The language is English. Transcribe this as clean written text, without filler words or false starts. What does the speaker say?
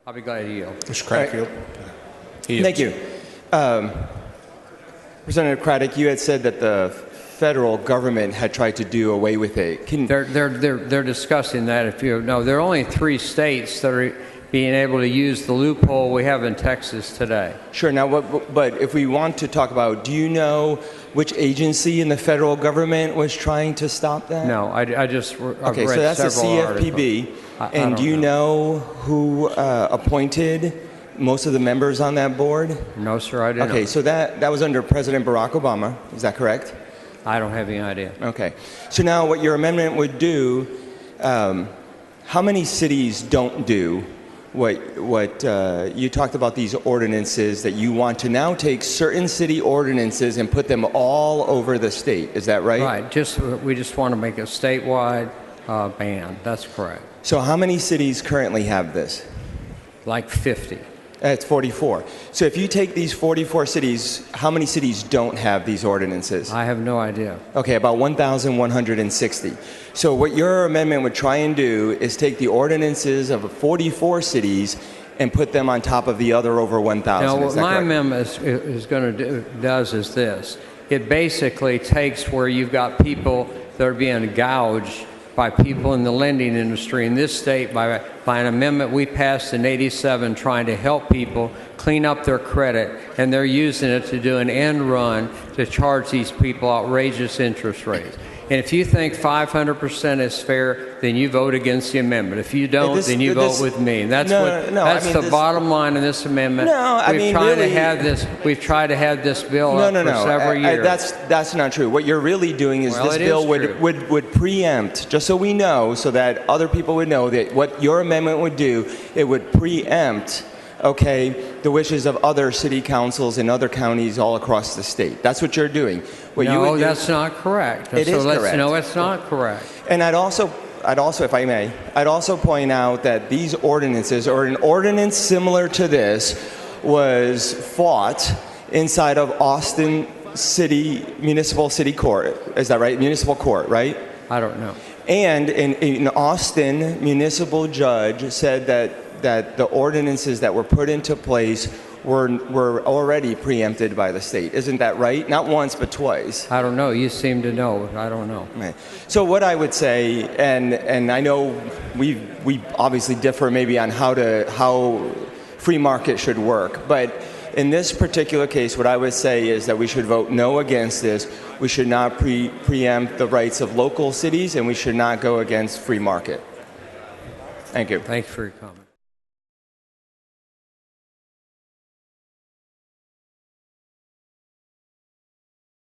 I'll be glad to yield. Mr. Craddick. Thank you. Representative Craddick, you had said that the federal government had tried to do away with it. They're discussing that. If you know, there are only 3 states that are being able to use the loophole we have in Texas today. Sure. Now, but if we want to talk about, do you know which agency in the federal government was trying to stop that? No, I just I've okay, read so that's the CFPB. And do you know who appointed most of the members on that board? No, sir, I didn't. Okay, so that was under President Barack Obama. Is that correct? I don't have any idea. Okay. So now what your amendment would do, how many cities don't do what you talked about, these ordinances that you want to now take certain city ordinances and put them all over the state. Is that right? Right. We just want to make a statewide ban. That's correct. So how many cities currently have this? Like 50. It's 44. So if you take these 44 cities, how many cities don't have these ordinances? I have no idea. Okay, about 1,160. So what your amendment would try and do is take the ordinances of 44 cities and put them on top of the other over 1,000. Now, what my amendment is going to does is this. It basically takes where you've got people that are being gouged by people in the lending industry in this state by an amendment we passed in '87 trying to help people clean up their credit, and they're using it to do an end run to charge these people outrageous interest rates. And if you think 500% is fair, then you vote against the amendment. If you don't, then you vote with me. And that's the bottom line in this amendment. We've tried to have this bill up for several years. That's not true. What you're really doing is this bill would preempt, just so we know, so that other people would know that what your amendment would do, it would preempt, okay, the wishes of other city councils in other counties all across the state. That's what you're doing. No, that's not correct. It is correct. No, it's not correct. And I'd also, if I may, I'd also point out that these ordinances, or an ordinance similar to this, was fought inside of Austin Municipal City Court. Is that right? Municipal Court, right? I don't know. And in Austin, municipal judge said that the ordinances that were put into place were already preempted by the state. Isn't that right? Not once, but twice. I don't know. You seem to know. I don't know. Right. So what I would say, and I know we obviously differ maybe on how free market should work, but in this particular case, what I would say is that we should vote no against this. We should not preempt the rights of local cities, and we should not go against free market. Thank you. Thanks for your comment.